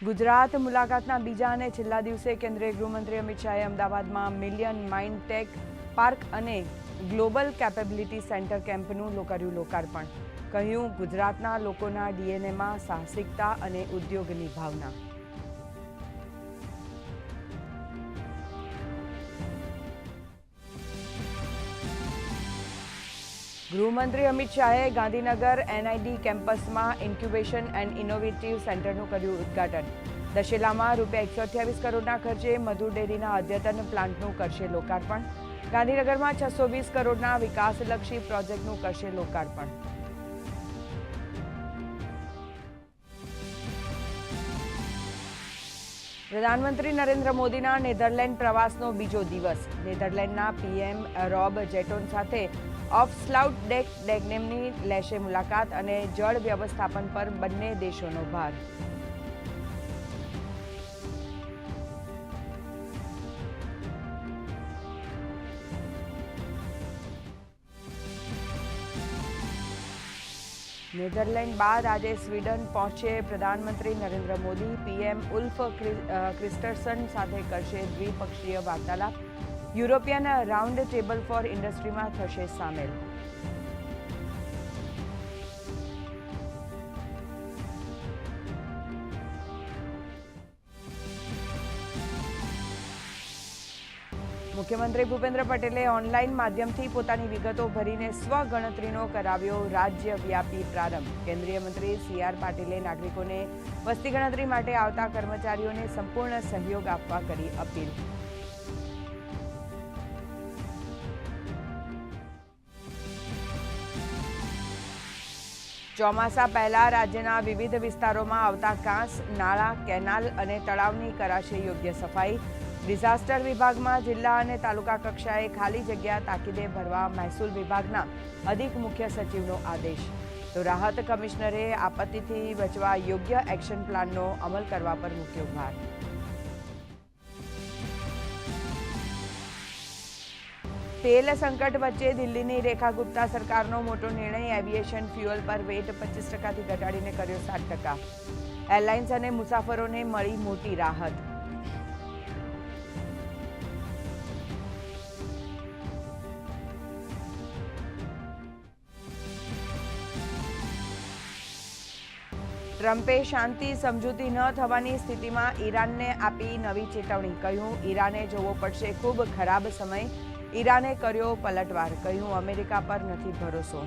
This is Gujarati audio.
ગુજરાત મુલાકાતના બીજા અને છેલ્લા દિવસે કેન્દ્રીય ગૃહમંત્રી અમિત શાહે અમદાવાદમાં મિલિયન માઇન્ડ ટેક પાર્ક અને ગ્લોબલ કેપેબિલિટી સેન્ટર કેમ્પનું કર્યું લોકાર્પણ. કહ્યું, ગુજરાતના લોકોના ડીએનએમાં સાહસિકતા અને ઉદ્યોગની ભાવના. ગૃહમંત્રી અમિત શાહે ગાંધીનગર એનઆઈડી કેમ્પસમાં ઇન્ક્યુબેશન એન્ડ ઇનોવેટિવ સેન્ટરનું કર્યું ઉદ્ઘાટન. દશેલામાં ₹128 કરોડના ખર્ચે મધુર ડેરીના અદ્યતન પ્લાન્ટનું કરશે લોકાર્પણ. ગાંધીનગરમાં 620 કરોડના વિકાસલક્ષી પ્રોજેક્ટનું કરશે લોકાર્પણ. પ્રધાનમંત્રી નરેન્દ્ર મોદીના નેધરલેન્ડ પ્રવાસનો બીજો દિવસ. નેધરલેન્ડના પીએમ રોબ જેટોન સાથે ઓફસ્લાઉટડેકની લેશે મુલાકાત અને જળ વ્યવસ્થાપન પર બંને દેશોનો ભાર. નેધરલેન્ડ બાદ આજે સ્વીડન પહોંચે પ્રધાનમંત્રી નરેન્દ્ર મોદી. પીએમ ઉલ્ફ ક્રિસ્ટરસન સાથે કરશે દ્વિપક્ષીય વાર્તાલાપ. યુરોપિયન રાઉન્ડ ટેબલ ફોર ઇન્ડસ્ટ્રીમાં થશે સામેલ. મુખ્યમંત્રી ભૂપેન્દ્ર પટેલે ઓનલાઈન માધ્યમથી પોતાની વિગતો ભરીને સ્વગણતરીનો કરાવ્યો રાજ્યવ્યાપી પ્રારંભ. કેન્દ્રીય મંત્રી સી.આર. પાટીલે નાગરિકોને વસ્તી ગણતરી માટે આવતા કર્મચારીઓને સંપૂર્ણ સહયોગ આપવા કરી અપીલ. ચોમાસા પહેલા રાજ્યના વિવિધ વિસ્તારોમાં આવતા કાંસ, નાળા, કેનાલ અને તળાવની કરાશે યોગ્ય સફાઈ. ડિઝાસ્ટર વિભાગમાં જિલ્લા અને તાલુકા કક્ષાએ ખાલી જગ્યા તાકીદે ભરવા મહેસૂલ વિભાગના અધિક મુખ્ય સચિવનો આદેશ. તો રાહત કમિશનરે આપત્તિથી બચવા યોગ્ય એક્શન પ્લાનનો અમલ કરવા પર મૂક્યો ભાર. તેલ સંકટ વચ્ચે દિલ્હીની રેખા ગુપ્તા સરકારનો મોટો નિર્ણય. એવિએશન ફ્યુઅલ પર વેટ 25%થી ઘટાડીને કર્યો 7%. એરલાઇન્સ અને મુસાફરોને મળી મોટી રાહત. ટ્રમ્પે શાંતિ સમજૂતી ન થવાની સ્થિતિમાં ઈરાનને આપી નવી ચેતવણી. કહ્યું, ઈરાને જોવો પડશે ખૂબ ખરાબ સમય. ઈરાને કર્યો પલટવાર. કહ્યું, અમેરિકા પર નથી ભરોસો.